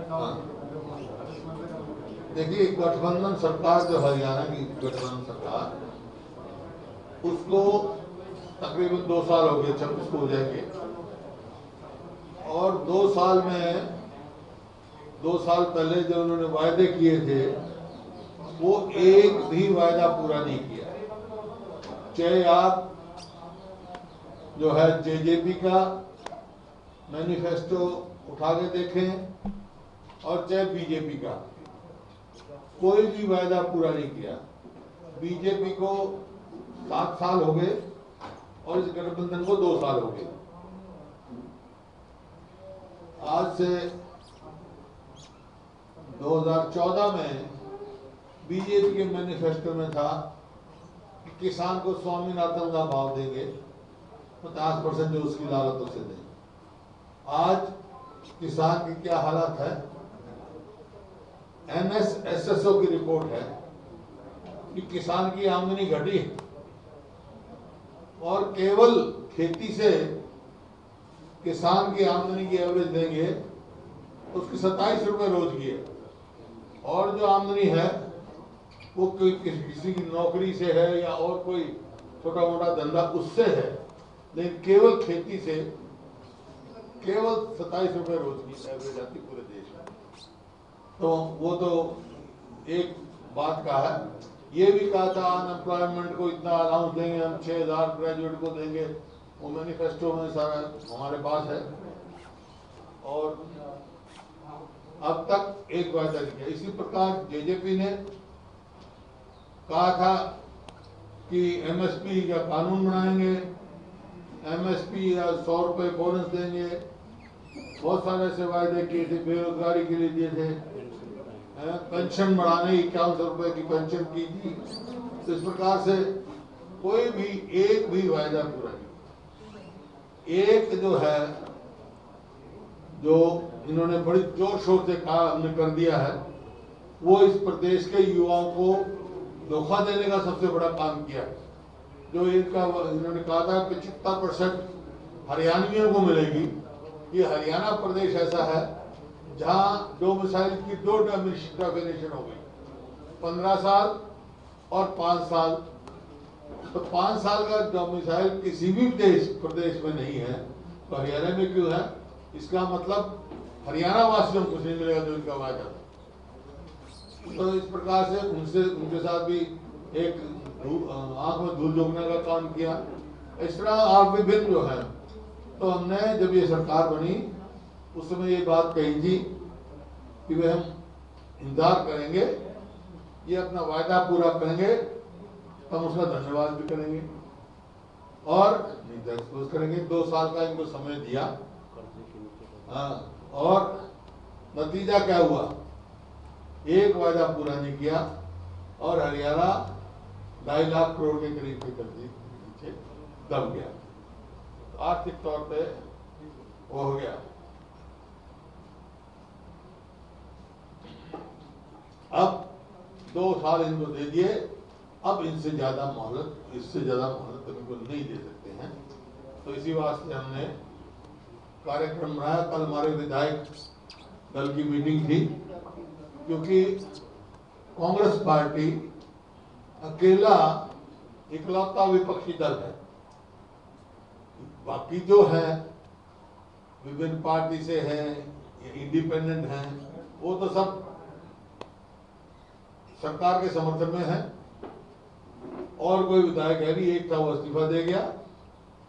हाँ। देखिए, गठबंधन सरकार जो हरियाणा की गठबंधन सरकार, उसको तकरीबन 2 साल हो गए, 26 को हो जाएंगे। और 2 साल में 2 साल पहले जो उन्होंने वायदे किए थे वो एक भी वायदा पूरा नहीं किया। चाहे आप जो है जेजेपी का मैनिफेस्टो उठा के देखें और चाहे बीजेपी का, कोई भी वायदा पूरा नहीं किया। बीजेपी को 7 साल हो गए और इस गठबंधन को 2 साल हो गए। आज से 2014 में बीजेपी के मैनिफेस्टो में था कि किसान को स्वामीनाथन का भाव देंगे, 50% जो उसकी लागतों से देंगे। आज किसान की क्या हालत है? NSSO की रिपोर्ट है कि किसान की आमदनी घटी है और केवल खेती से किसान की आमदनी की एवरेज देंगे उसकी 27 रुपए रोज की है। और जो आमदनी है वो किसी की नौकरी से है या और कोई छोटा मोटा धंधा उससे है, लेकिन केवल खेती से केवल 27 रुपए रोज की एवरेज आती पूरे देश में। तो वो तो एक बात का है। ये भी कहा था अनएम्प्लॉयमेंट को इतना अलाउंस देंगे, हम 6000 ग्रेजुएट को देंगे, वो मैनिफेस्टो में सारा हमारे पास है। और अब तक एक वायदा नहीं किया। इसी प्रकार जेजेपी ने कहा था कि MSP का कानून बनाएंगे, MSP या 100 रुपए बोनस देंगे, बहुत सारे ऐसे वायदे किए थे, बेरोजगारी के लिए दिए थे, पेंशन बढ़ाने 5100 रुपए की पेंशन की थी। तो इस प्रकार से कोई भी एक भी वायदा पूरा नहीं। एक जो है जो इन्होंने बड़ी जोर शोर से कहा हमने कर दिया है, वो इस प्रदेश के युवाओं को धोखा देने का सबसे बड़ा काम किया है। जो इन्होंने कहा था 75% हरियाणवियों को मिलेगी। ये हरियाणा प्रदेश ऐसा है जहां डोमिसाइल की 2 डेफिनेशन हो गई, 15 साल और 5 साल। तो 5 साल का डोमिसाइल किसी भी प्रदेश में नहीं है, तो हरियाणा में क्यों है? इसका मतलब हरियाणा वासियों को कुछ नहीं मिलेगा जो इनका वायदा था। तो इस प्रकार से उनके साथ भी एक आंख में धूल झोंकने का काम किया। इस तरह आप विभिन्न जो है, तो हमने जब ये सरकार बनी उस समय ये बात कही थी कि वे हम इंतजार करेंगे, ये अपना वायदा पूरा करेंगे, हम उसका धन्यवाद भी करेंगे और एक्सपोज करेंगे। 2 साल का इनको समय दिया। हाँ, और नतीजा क्या हुआ? एक वायदा पूरा नहीं किया और हरियाणा 2.5 लाख करोड़ के करीब के कर्जे पीछे दब गया। तो आर्थिक तौर पे वो हो गया। अब 2 साल इनको दे दिए, अब इससे ज्यादा मोहलत इनको नहीं दे सकते हैं। तो इसी वास्ते हमने कार्यक्रम बनाया। कल हमारे विधायक दल की मीटिंग थी, क्योंकि कांग्रेस पार्टी अकेला इकलौता विपक्षी दल है। बाकी जो है विभिन्न पार्टी से है या इंडिपेंडेंट हैं, वो तो सब सरकार के समर्थन में है। और कोई विधायक है नहीं, एक था वो इस्तीफा दे गया।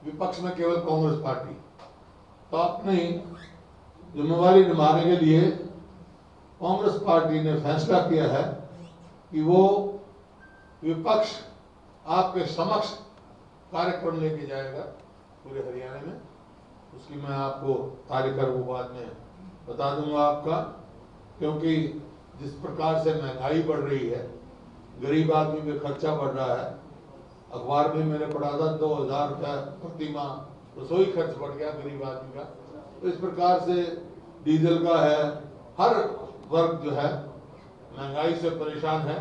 विपक्ष में केवल कांग्रेस पार्टी। तो अपनी जिम्मेवारी निभाने के लिए कांग्रेस पार्टी ने फैसला किया है कि वो विपक्ष आपके समक्ष कार्यक्रम लेके जाएगा पूरे हरियाणा में। उसकी मैं आपको तारीख वो बाद में बता दूंगा आपका, क्योंकि जिस प्रकार से महंगाई बढ़ रही है, गरीब आदमी पे खर्चा बढ़ रहा है। अखबार में मैंने पढ़ा था 2000 रुपया प्रति माह रसोई खर्च बढ़ गया गरीब आदमी का। तो इस प्रकार से डीजल का है, हर वर्ग जो है महंगाई से परेशान है।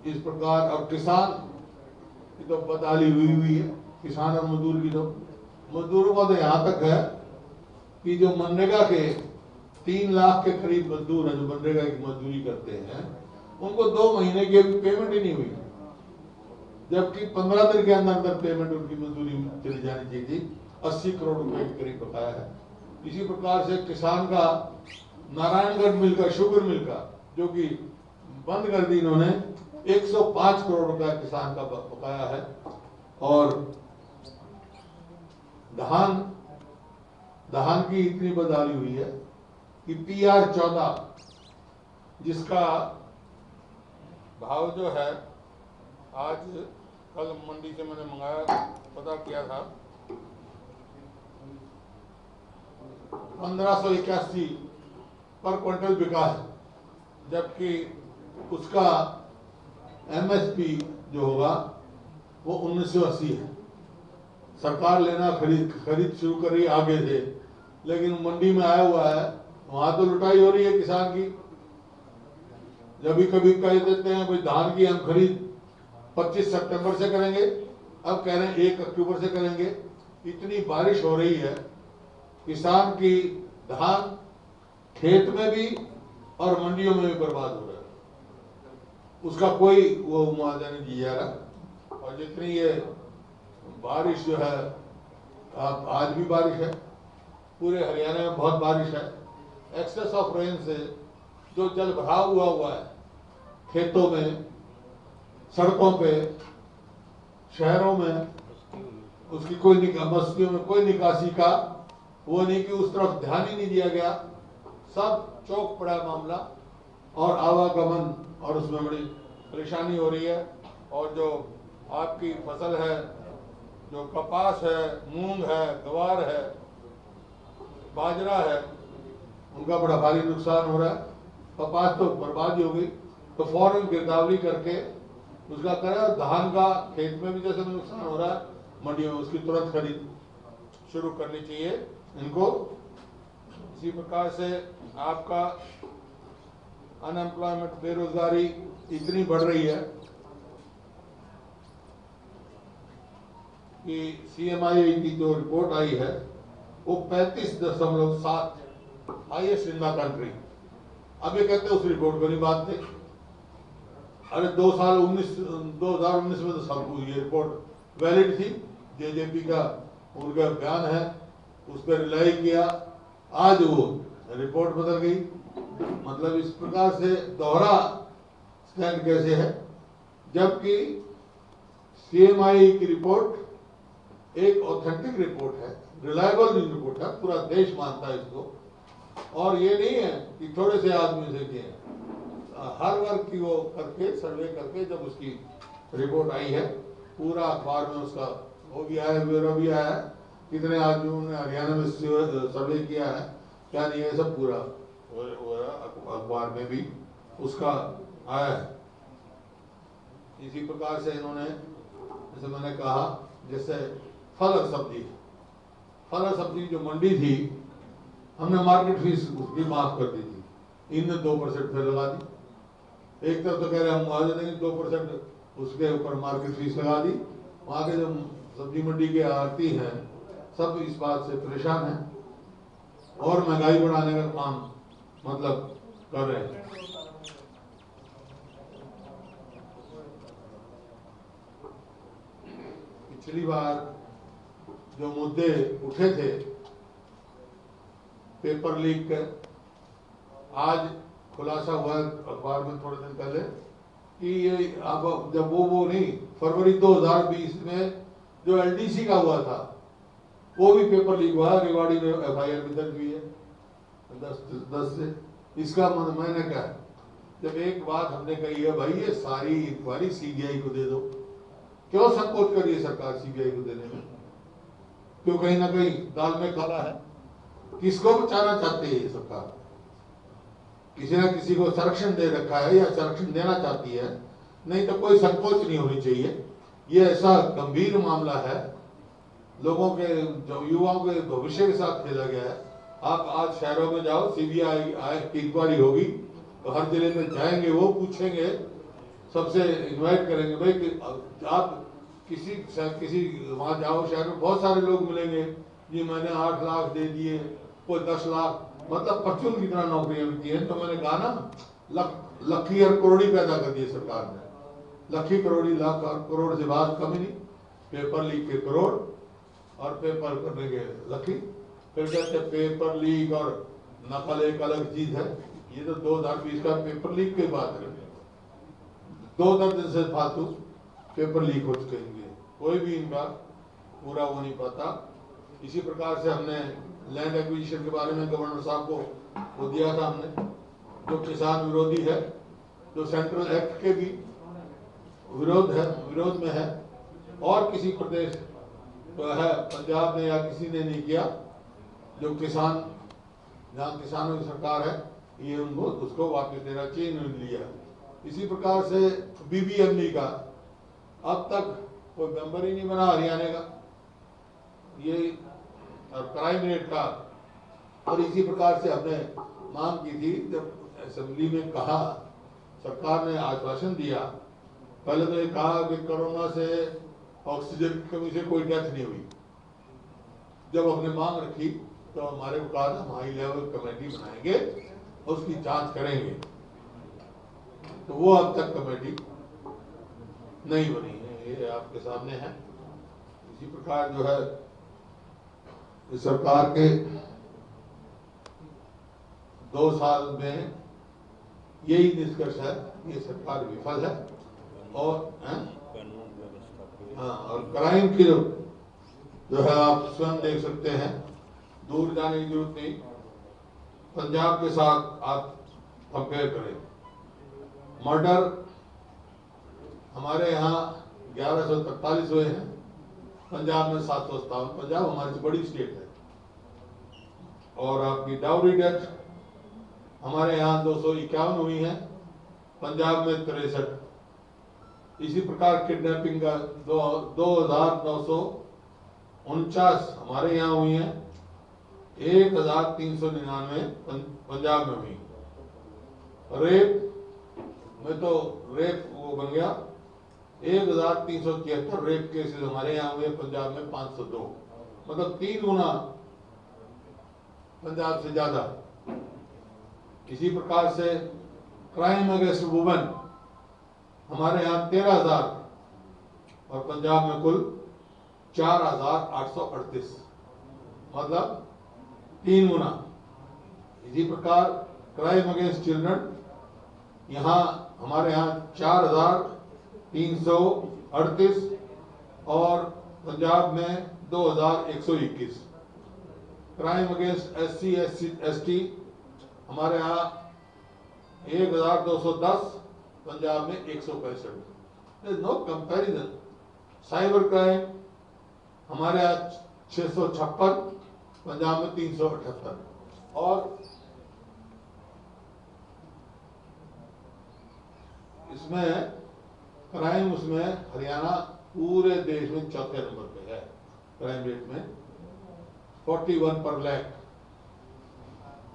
इस प्रकार अब किसान की तो बदहाली हुई है, किसान और मजदूर की। तो मजदूरों का तो यहाँ तक है कि जो मनरेगा के 3 लाख के करीब मजदूर हैं जो मनरेगा की मजदूरी करते हैं, उनको 2 महीने की अभी पेमेंट ही नहीं हुई, जबकि 15 दिन के अंदर अंदर पेमेंट उनकी मजदूरी चली जानी चाहिए थी। 80 करोड़ रुपए के करीब बकाया है। इसी प्रकार से किसान का नारायणगढ़ मिल का, शुगर मिल का, जो कि बंद कर दी इन्होंने, 105 करोड़ रुपया किसान का बकाया है। और धान की इतनी बदहाली हुई है कि PR-14 जिसका भाव जो है, आज कल मंडी से मैंने मंगाया, पता किया था 1581 पर क्विंटल बिका है, जबकि उसका MSP जो होगा वो 1980 है। सरकार लेना खरीद शुरू करी आगे से, लेकिन मंडी में आया हुआ है, वहां तो लुटाई हो रही है किसान की। जब भी कभी कह देते हैं भाई धान की हम खरीद 25 सितंबर से करेंगे, अब कह रहे हैं 1 अक्टूबर से करेंगे। इतनी बारिश हो रही है, किसान की धान खेत में भी और मंडियों में भी बर्बाद हो रहा है, उसका कोई वो मुआवजा नहीं दिया जा रहा। और जितनी ये बारिश जो है, आज भी बारिश है, पूरे हरियाणा में बहुत बारिश है। एक्सेस ऑफ रेन से जो जल भराव हुआ है खेतों में, सड़कों पे, शहरों में, उसकी कोई बस्तियों में कोई निकासी का वो नहीं कि उस तरफ ध्यान ही नहीं दिया गया। सब चौक पड़ा मामला और आवागमन, और उसमें बड़ी परेशानी हो रही है। और जो आपकी फसल है, जो कपास है, मूंग है, ग्वार है, बाजरा है, उनका बड़ा भारी नुकसान हो रहा है। कपास तो बर्बाद ही हो गई, तो फौरन गिरदावरी करके उसका करें। धान का खेत में भी जैसे नुकसान हो रहा है, मंडियों में उसकी तुरंत खरीद शुरू करनी चाहिए इनको। इसी प्रकार से आपका अनएम्प्लॉयमेंट, बेरोजगारी इतनी बढ़ रही है कि CMI की जो रिपोर्ट आई है वो 35.7 हाईएस्ट इन द कंट्री। अब ये कहते हैं उस रिपोर्ट को नहीं बांधते। अरे 2019 में तो सबको ये रिपोर्ट वैलिड थी, JJP का उनका बयान है, उस पर रिलाई किया। आज वो रिपोर्ट बदल गई। मतलब इस प्रकार से दोहरा स्टैंड कैसे है, जबकि CMI की रिपोर्ट एक ऑथेंटिक रिपोर्ट है, रिलायबल रिपोर्ट है, पूरा देश मानता है इसको। और ये नहीं है कि थोड़े से आदमी से किए, हर वर्ग की वो करके सर्वे करके जब उसकी रिपोर्ट आई है, पूरा अखबार में उसका वो भी आया है, ब्यौरा भी आया है, कितने आदमियों ने हरियाणा में सर्वे किया है, क्या नहीं है, सब पूरा अखबार में भी उसका आया है। इसी प्रकार से इन्होंने, जैसे मैंने कहा, जैसे फल और सब्जी जो मंडी थी, हमने मार्केट फीस उसकी माफ कर दी थी, इनने 2% फिर लगा दी। एक तरफ तो कह रहे हम मुआवजा देंगे, 2% उसके ऊपर मार्केट फीस लगा दी। वहाँ के जो सब्जी मंडी के आड़ती हैं सब इस बात से परेशान हैं और महंगाई बढ़ाने का काम मतलब कर रहे हैं। पिछली बार जो मुद्दे उठे थे पेपर लीक के, आज खुलासा हुआ अखबार में थोड़े दिन पहले कि ये अब जब वो नहीं, फरवरी 2020 में जो LDC का हुआ था वो भी पेपर लीक हुआ, रेवाड़ी में FIR भी दर्ज हुई है 10 से। इसका मैंने कहा, जब एक बात हमने कही है भाई ये सारी इंक्वायरी CBI को दे दो, क्यों संकोच कर रही है सरकार CBI को देने में? क्यों कहीं ना कहीं दाल में काला है? किसको बचाना चाहती है ये सरकार? किसी ना किसी को संरक्षण दे रखा है या संरक्षण देना चाहती है, नहीं तो कोई संकोच नहीं होनी चाहिए। ये ऐसा गंभीर मामला है, लोगों के जो युवाओं के भविष्य के साथ खेला गया है। आप आज शहरों में जाओ, CBI की इंक्वायरी होगी तो हर जिले में जाएंगे, वो पूछेंगे, सबसे इन्वाइट करेंगे भाई कि आप किसी वहां जाओ, शहर में बहुत सारे लोग मिलेंगे जी मैंने 8 लाख दे दिए, कोई 10 लाख, मतलब परचून की तरह नौकरियां भी की हैं। तो मैंने कहा ना, लखी और करोड़ी पैदा कर दिए सरकार ने। लखी करोड़ी, लाख और करोड़ से बात कमी नहीं। पेपर लीक के करोड़ और पेपर करने के लखी। फिर कहते पेपर लीक और नकल एक अलग चीज है। ये तो 2020 का पेपर लीक की बात है। 2 दर्जन से फालतू पेपर लीक हो चुके हैं, कोई भी इनका पूरा हो नहीं पाता। इसी प्रकार से हमने लैंड एक्विजिशन के बारे में गवर्नर साहब को वो दिया था हमने, जो किसान विरोधी है, जो सेंट्रल एक्ट के भी विरोध में है, और किसी प्रदेश तो है पंजाब ने या किसी ने नहीं किया। जो किसान, जहाँ किसानों की सरकार है, ये उनको उसको वापस देना चाहिए, इन्होंने लिया। इसी प्रकार से बीबीएमबी का अब तक कोई मेंबर ही नहीं बना हरियाणा का, ये और क्राइम रेट का। और इसी प्रकार से हमने मांग की थी, जब असेंबली में कहा, सरकार ने आश्वासन दिया। पहले तो ये कहा कि कोरोना से ऑक्सीजन की कमी से कोई डेथ नहीं हुई। जब हमने मांग रखी तो हमारे को कहा था हाई लेवल कमेटी बनाएंगे, उसकी जांच करेंगे। तो वो अब तक कमेटी नहीं बनी है, ये आपके सामने है। इसी प्रकार जो है सरकार के 2 साल में यही निष्कर्ष है, ये सरकार विफल है। और हाँ, और क्राइम की जो है आप स्वयं देख सकते हैं, दूर जाने की जरूरत नहीं। पंजाब के साथ आप कंपेयर करें, मर्डर हमारे यहाँ 1143 हुए हैं, पंजाब में 757। पंजाब हमारी बड़ी स्टेट है। और आपकी डाउरी डेथ हमारे यहाँ 251 हुई है, पंजाब में 63। इसी प्रकार किडनैपिंग का 2949 हमारे यहाँ हुई है, 1399 पंजाब में हुई। रेप में तो रेप वो बन गया 1373 रेप केसेस हमारे यहाँ हुए, पंजाब में 502, मतलब 3 गुना पंजाब से ज्यादा। इसी प्रकार से क्राइम अगेंस्ट वुमेन हमारे यहाँ 13,000 और पंजाब में कुल 4,838, मतलब 3 गुना। इसी प्रकार क्राइम अगेंस्ट चिल्ड्रन यहाँ हमारे यहाँ 4,338 और पंजाब में 2,121। क्राइम अगेंस्ट SC ST हमारे यहाँ 1,210, पंजाब में 165। No comparison. साइबर क्राइम हमारे यहाँ 656, पंजाब में 378। और इसमें क्राइम, उसमें हरियाणा पूरे देश में 4थे नंबर पे है क्राइम रेट में, 41 पर लाख,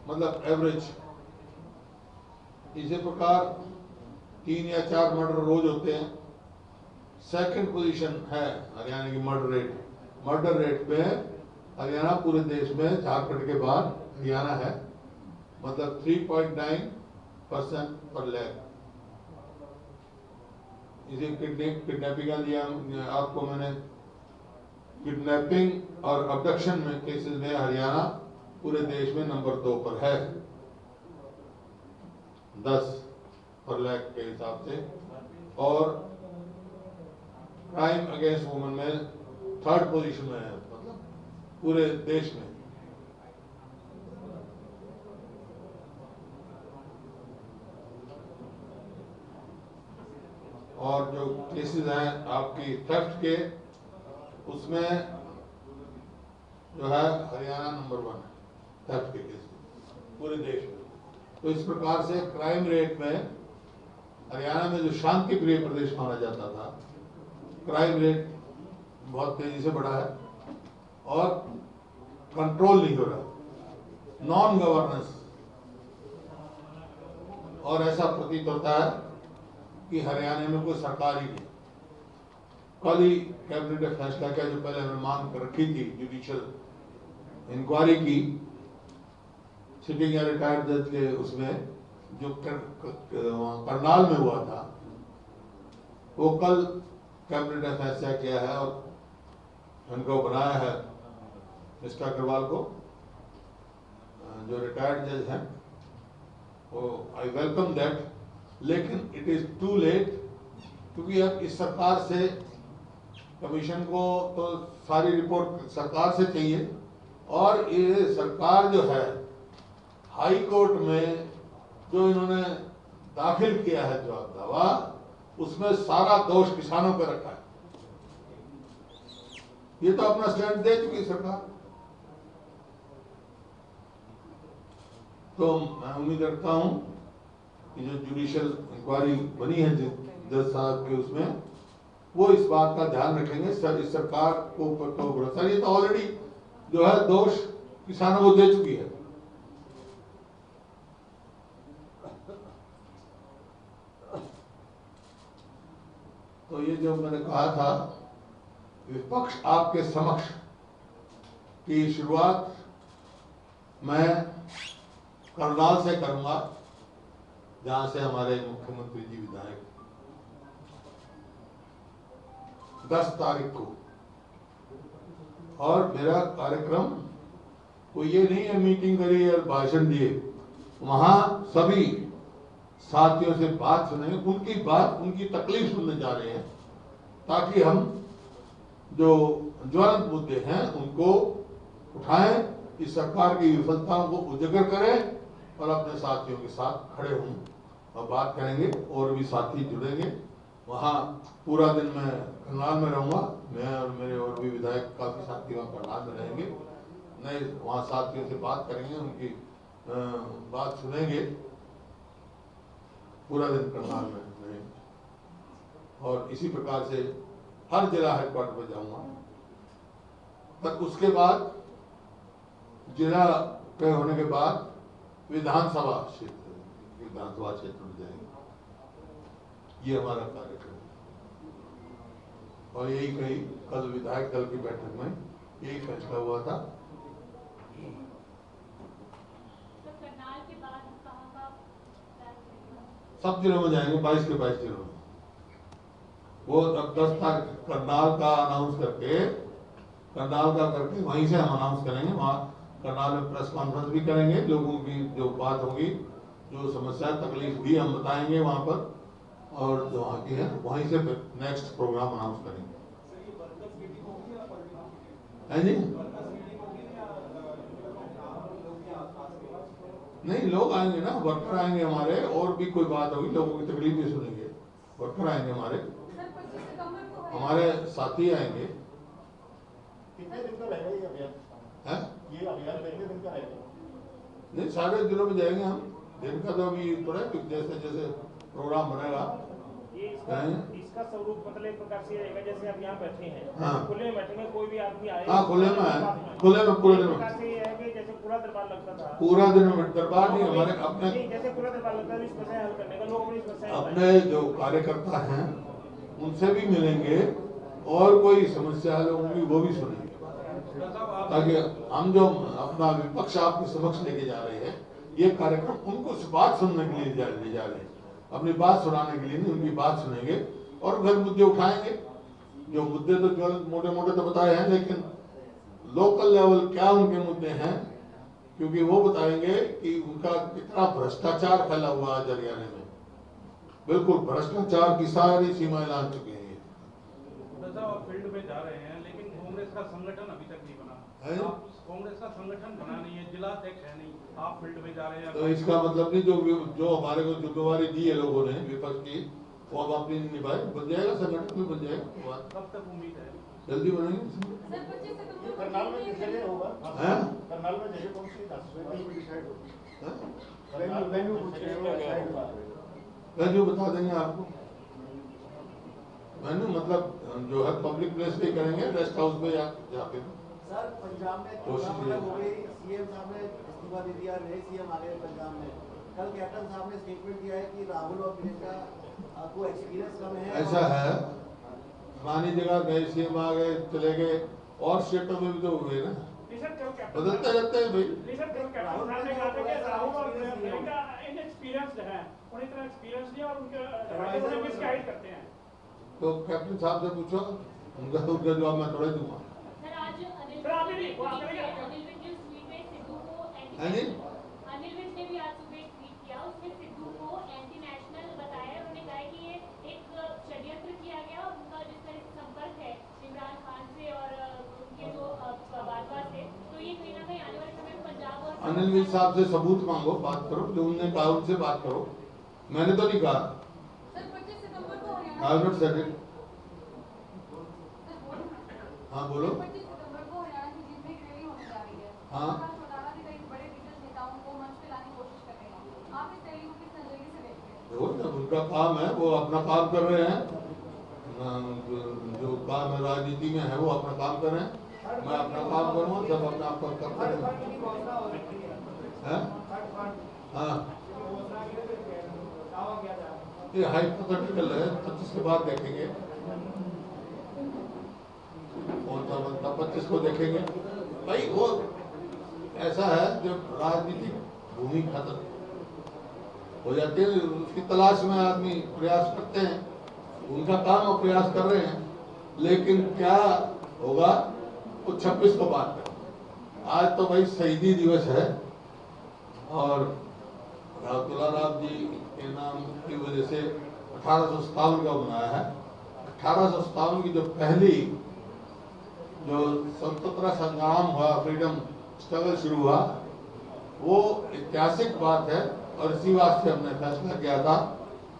मतलब एवरेज। इसी प्रकार 3 या 4 मर्डर रोज होते हैं। सेकंड पोजीशन है हरियाणा की मर्डर रेट पे हरियाणा पूरे देश में, झारखंड के बाद हरियाणा है, मतलब 3.9% पर लाख। इसी किडनैपिंग का दिया आपको मैंने। किडनैपिंग और अबडक्शन में केसेस में हरियाणा पूरे देश में नंबर 2 पर है, 10 पर लाख के हिसाब से। और क्राइम अगेंस्ट वुमेन में 3rd पोजीशन में है, मतलब पूरे देश में। और जो केसेस हैं आपकी थेफ्ट के, उसमें जो है हरियाणा नंबर 1 है थेफ्ट के केस पूरे देश में। तो इस प्रकार से क्राइम रेट में हरियाणा में, जो शांति प्रिय प्रदेश माना जाता था, क्राइम रेट बहुत तेजी से बढ़ा है और कंट्रोल नहीं हो रहा, नॉन गवर्नेंस। और ऐसा प्रतीत होता है कि हरियाणा में कोई सरकार ही नहीं। कल ही कैबिनेट ने फैसला किया, जो पहले हमने मांग कर रखी थी, जुडिशियल इंक्वायरी की सिटिंग या रिटायर्ड जज के उसमें जो करनाल में हुआ था, वो कल कैबिनेट ने फैसला किया है और उनको बनाया है मिस्टर अग्रवाल को जो रिटायर्ड जज हैं। वो आई वेलकम दैट, लेकिन इट इज टू लेट, क्योंकि अब इस सरकार से कमीशन को तो सारी रिपोर्ट सरकार से चाहिए, और ये सरकार जो है हाई कोर्ट में जो इन्होंने दाखिल किया है जो दावा, उसमें सारा दोष किसानों पर रखा है। ये तो अपना स्टैंड दे चुकी सरकार। तो मैं उम्मीद रखता हूं कि जो जुडिशियल इंक्वायरी बनी है जज साहब के, उसमें वो इस बात का ध्यान रखेंगे। सर इस सरकार को ऊपर तो भरोसा, ये तो ऑलरेडी जो है दोष किसानों को दे चुकी है। तो ये जो मैंने कहा था विपक्ष आपके समक्ष की शुरुआत मैं करनाल से करूंगा, जहां से हमारे मुख्यमंत्री जी विधायक 10 तारीख को, और मेरा कार्यक्रम कोई ये नहीं है मीटिंग करी और भाषण दिए, वहां सभी साथियों से बात सुनेंगे, उनकी बात, उनकी तकलीफ सुनने जा रहे हैं, ताकि हम जो ज्वलंत मुद्दे हैं उनको उठाएं, इस सरकार की विफलताओं को उजागर करें और अपने साथियों के साथ खड़े हों और बात करेंगे। और भी साथी जुड़ेंगे। वहाँ पूरा दिन मैं करनाल में रहूँगा, मैं और मेरे और भी विधायक काफ़ी साथी वहाँ करनाल में रहेंगे। नए वहाँ साथियों से बात करेंगे, उनकी बात सुनेंगे, पूरा दिन करनाल में रहेंगे। और इसी प्रकार से हर जिला हेडक्वार्टर पर जाऊँगा। पर उसके बाद जिला पे होने के बाद विधानसभा क्षेत्र में जाएंगे। ये हमारा कार्यक्रम है। और यही कही कल विधायक दल की बैठक में यही फैसला हुआ था। तो करनाल के बाद कहाँ सब जिलों में जाएंगे, 22 के 22 जिलों में। वो अब 10 तारीख करनाल का अनाउंस करके, करनाल का करके वहीं से हम अनाउंस करेंगे। वहाँ करनाल में प्रेस कॉन्फ्रेंस भी करेंगे, लोगों की जो बात होगी, जो समस्या तकलीफ भी हम बताएंगे वहाँ पर, और जो वहाँ की है वहीं से फिर नेक्स्ट प्रोग्राम अनाउंस करेंगे। है जी? नहीं, लोग आएंगे ना, वर्कर आएंगे हमारे, और भी कोई बात होगी, लोगों की तकलीफ भी सुनेंगे। वर्कर आएंगे हमारे साथी आएंगे। कितने दिन का रहेगा ये अभियान? ये अभियान कितने दिन का रहेगा? नहीं, सारे जिलों में जाएंगे हम। दिन का तो अभी थोड़ा जैसे जैसे प्रोग्राम बनेगा। इसका स्वरूप मतलब एक प्रकार से रहेगा, जैसे आप यहाँ बैठे हैं, हाँ। खुले में बैठेंगे, कोई भी आदमी आए। हाँ, खुले में है, खुले में पूरे दिन में। है कि जैसे पूरा दरबार लगता था, पूरा दिन में दरबार नहीं, हमारे अपने जैसे पूरा दरबार लगता है, समस्या हल करने का, लोग अपनी समस्या अपने जो कार्यकर्ता हैं उनसे भी मिलेंगे, और कोई समस्या होगी वो भी सुनेंगे, ताकि हम जो अपना विपक्ष आपके समक्ष लेके जा रहे हैं, ये कार्यक्रम उनको बात सुनने के लिए ले जा रहे हैं, अपनी बात सुनाने के लिए नहीं, उनकी बात सुनेंगे और फिर मुद्दे उठाएंगे। जो मुद्दे तो केवल मोटे मोटे तो बताए हैं, लेकिन लोकल लेवल क्या उनके मुद्दे हैं, क्योंकि वो बताएंगे कि उनका कितना भ्रष्टाचार फैला हुआ है हरियाणा में। बिल्कुल भ्रष्टाचार की सारी सीमाएं लांघ चुके हैं। आप फील्ड में जा रहे हैं, लेकिन कांग्रेस का संगठन अभी तक नहीं बना है। कांग्रेस का संगठन बना नहीं है, जिला अध्यक्ष है नहीं, आप फील्ड में जा रहे हैं। तो इसका मतलब नहीं, जो हमारे को जिम्मेवारी दी है लोगों ने विपक्ष की, वो अब अपनी निभाए, बन जाएगा, संगठन भी बन जाएगा। कब तक उम्मीद है? जल्दी बनेंगे। करनाल में किस जगह होगा? करनाल में जगह कौन सी? वेन्यू बता देंगे आपको। वेन्यू मतलब जो है पब्लिक प्लेस पे करेंगे, रेस्ट हाउस में या पे। सर, पंजाब में हो गई, सीएम साहब ने इस्तीफा दे दिया, नए सीएम आ गए पंजाब में। कल कैप्टन साहब ने स्टेटमेंट दिया है कि राहुल और प्रियंका को एक्सपीरियंस कम है। ऐसा है, पुरानी जगह नए सीएम आ गए, चले गए, और स्टेटों में भी तो हुए ना। बदलते रहते हैं भाई। तो कैप्टन साहब से पूछो, उनका जवाब मैं थोड़ा ही दूंगा। सर आज अनिल विज ने ट्वीट में सिद्धू को अनिल विज ने भी आज सुबह ट्वीट किया, उसमें सिद्धू को एंटी नेशनल बताया। उन्होंने कहा कि ये एक षड्यंत्र किया गया और उनका जिस तरह से संपर्क है इमरान खान से और उनके जो भाजपा से, तो ये कहीं ना कहीं आने वाले समय में पंजाब और अनिल विज साहब से सबूत मांगो, बात करो, जो उन्होंने कहा उनसे बात करो, मैंने तो नहीं कहा। सर 25 सितंबर को I have not said it. हाँ बोलो। 25 सितंबर को हरियाणा की जीत में एक रैली होने जा रही है। हाँ। चौटाला भी कई बड़े दिग्गज नेताओं को मंच पे लाने की कोशिश कर रहे हैं। आप इस रैली को किस नजरिए से देखते हैं? देखो जब उनका काम है, वो अपना काम कर रहे हैं, जो काम है राजनीति में है वो अपना काम कर रहे हैं, मैं अपना काम करूँगा, सब अपना आपका करते हैं। हाँ ये हाइपोथेटिकल है, 25 के बाद देखेंगे कौन सा बनता, 25 को देखेंगे भाई। वो ऐसा है जब राजनीतिक भूमि खत्म हो जाती है, उसकी तलाश में आदमी प्रयास करते हैं, उनका काम और प्रयास कर रहे हैं, लेकिन क्या होगा वो 26 को बात करें। आज तो भाई शहीदी दिवस है और तुलाराम जी के नाम की वजह से 1857 का बनाया है। 1857 की जो पहली जो स्वतंत्रता संग्राम हुआ, फ्रीडम स्ट्रगल शुरू हुआ, वो ऐतिहासिक बात है और इसी वास्ते हमने फैसला किया था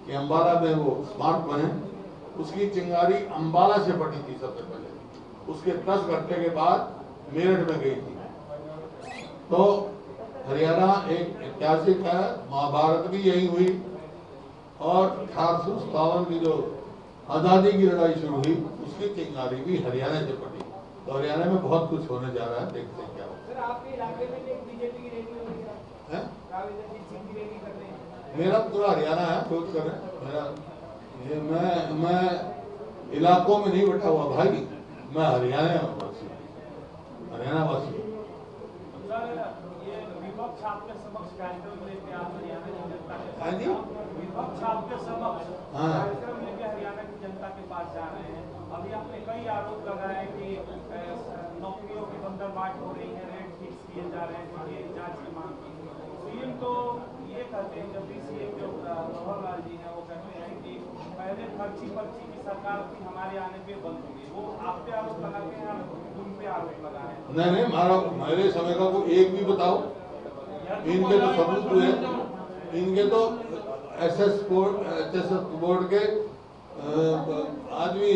कि अम्बाला में वो स्मारक बने। उसकी चिंगारी अम्बाला से पड़ी थी सबसे पहले, उसके 10 घंटे के बाद मेरठ में गई थी। तो हरियाणा एक ऐतिहासिक है, महाभारत भी यही हुई और 1857 की जो आज़ादी की लड़ाई शुरू हुई उसकी चिंगारी भी हरियाणा से पड़ी। तो हरियाणा में बहुत कुछ होने जा रहा है, देखते हैं क्या होगा। सर आपके इलाके में एक बीजेपी की रैली हो रही है, राहुल गांधी सिंह की रैली कर रहे हैं। मेरा पूरा हरियाणा है, सोच कर मेरा ये मैं इलाकों में नहीं बैठा हुआ भाई, मैं हरियाणा वासी, हरियाणा वासी। विपक्ष आपके समक्ष कार्यक्रम लेके आप हरियाणा की जनता के हाँ जी, विपक्ष आपके समक्ष हाँ कार्यक्रम लेके हरियाणा की जनता के पास जा रहे हैं। अभी आपने कई आरोप लगाए कि नौकरियों की बंदरबाट हो रही है, रेट फिक्स किए जा रहे हैं, ये जांच की मांग की। सीएम तो ये कहते हैं, जब भी सीएम जो मनोहर लाल जी हैं वो कहते हैं कि पहले पर्ची की सरकार थी, हमारे आने पे बंद होगी। वो आप पे आरोप लगाते हैं, उन पे आरोप लगाए हैं। नहीं मारा, मेरे समय का कोई एक भी बताओ। इनके तो सबूत हुए, इनके तो एसएस बोर्ड के आदमी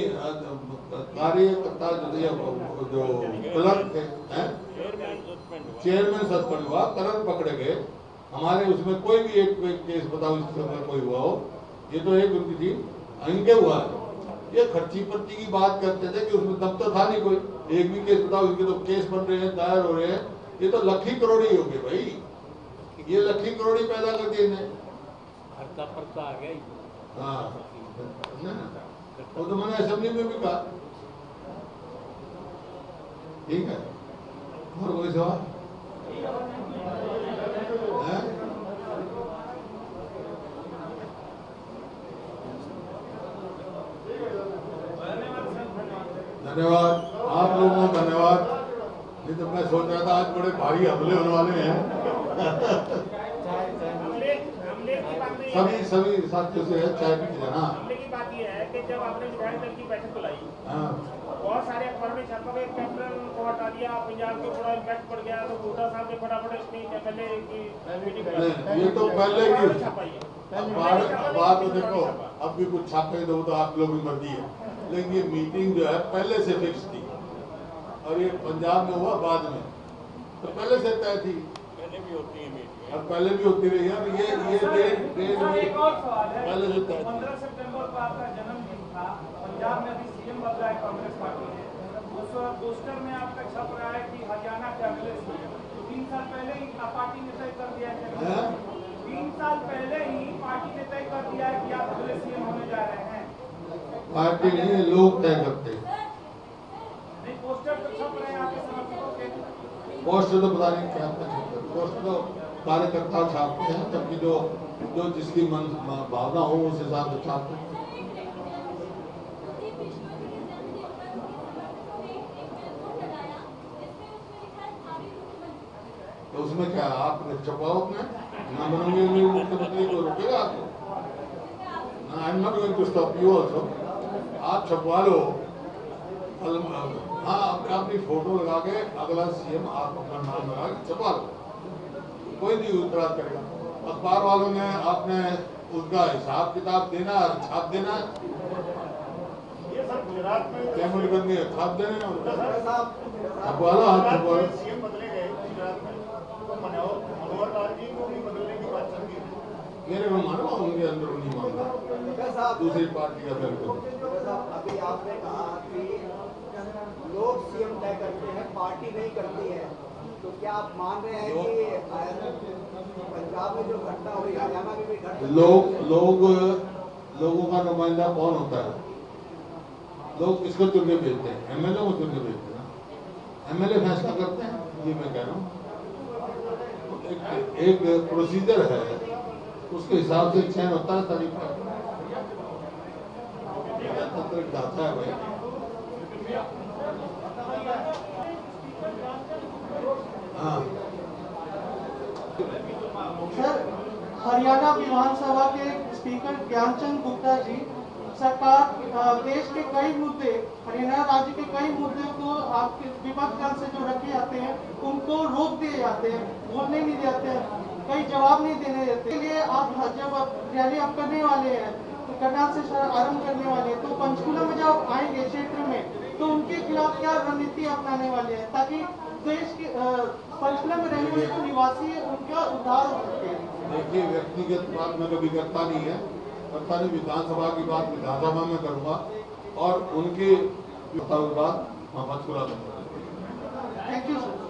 कार्यकर्ता जो क्लर्क थे, चेयरमैन सस्पेंड हुआ, करंट पकड़े गए। हमारे उसमें कोई भी एक केस बताओ इसमें कोई हुआ हो, ये तो एक उनकी थी, इनके हुआ है। ये खर्ची पर्ची की बात करते थे कि उसमें तब तो था नहीं कोई, एक भी केस बताओ। इनके तो केस बन रहे हैं, दायर हो रहे हैं, ये तो लाखी करोड़ी हो गए भाई, ये लाखी करोड़ी पैदा कर दिए इन्हें। खर्चा पर्चा आ गया। हाँ वो तो मैंने असेंबली में भी कहा। ठीक है, और कोई सवाल? धन्यवाद आप लोगों को, धन्यवाद। नहीं तो मैं सोच रहा था आज बड़े भारी हमले होने वाले हैं। सभी साथियों से चाय पी लेना। हमले की बात यह है कि जब आपने विधायक दल की बैठक बुलाई, बहुत सारे अखबार में छापा गया, कैप्टन को हटा दिया, पंजाब को बड़ा इम्पैक्ट पड़ गया, तो बूटा साहब ने फटाफट स्पीच एमएलए की मीटिंग। ये तो पहले की बात तो देखो, अब भी कुछ छापे दो तो आप लोगों की मर्जी है, लेकिन ये मीटिंग जो है पहले से फिक्स थी और ये पंजाब में हुआ बाद में, तो पहले से तय थी, पहले भी होती है मीटिंग और पहले भी होती रही है। और ये एक और सवाल है, पहले से तय 15 सितंबर को आपका जन्मदिन था, पंजाब में अभी सीएम बदला है कांग्रेस पार्टी ने, उस पोस्टर में आपका छप रहा है कि हरियाणा के अगले सीएम। 3 साल पहले ही पार्टी ने तय कर दिया है, 3 साल पहले ही पार्टी ने तय कर दिया है कि आप अगले सीएम होने जा रहे हैं। पार्टी नहीं, लोग तय करते हैं। नहीं, पोस्टर तो छप रहे हैं आपके समर्थकों के। पोस्टर तो पता नहीं क्या छापते, पोस्टर तो कार्यकर्ता छापते हैं, तबकि जो जिसकी मन भावना हो उस हिसाब से छापते हैं। तो उसमें क्या आप छपाओ अपने ना बनोगे मुख्यमंत्री को रोकेगा आपको? I am not going to stop you also. आप छपवा लो, हाँ अपनी फोटो लगा के अगला सीएम आप अपना नाम लगा के छपा लो, कोई नहीं उत्तराज करेगा। अखबार वालों ने आपने उसका हिसाब किताब देना, छाप देना, ये सर गुजरात में कैमरे करनी है, छाप देने छपवा लो, हाथ छपवा लो। सीएम बदले गए गुजरात में, तो मनोहर लाल जी को भी बदलने की बात चल रही है। मेरे में मानो उनके अंदर नहीं मानता, दूसरी पार्टी का बिल्कुल। अभी आपने कहा कि लोग सीएम तय करते हैं, पार्टी नहीं करती है, तो क्या आप मान रहे हैं कि पंजाब में जो घटना हुई, हरियाणा में भी घटना, लोगों का नुमाइंदा कौन होता है? लोग किसको चुन के भेजते हैं? एमएलए को चुन के भेजते हैं, एमएलए फैसला करते हैं। ये मैं कह रहा हूँ, एक प्रोसीजर है, उसके हिसाब से चयन होता है, तारीफ का दाता है भाई। हाँ सर, हरियाणा विधानसभा के स्पीकर ज्ञानचंद गुप्ता जी, सरकार देश के कई मुद्दे, हरियाणा राज्य के कई मुद्दों को आपके विपक्ष दल से जो रखे जाते हैं उनको रोक दिए जाते हैं, बोलने नहीं देते हैं, कई जवाब नहीं देने देते। इसके लिए आप जब रैली आप करने वाले हैं, तो करनाल से आरंभ करने वाले हैं, तो पंचकुला में जब आएंगे क्षेत्र में, तो उनके खिलाफ क्या रणनीति अपनाने वाले हैं, ताकि देश के पंचकुला में रहने वाले जो निवासी है उनका उद्धार हो सके? देखिए, व्यक्तिगत बात मैं कभी करता नहीं है, करता नहीं। विधानसभा की बात विधानसभा में करूंगा और उनकी बात मैं पंचकुला में करूंगा। Thank you sir.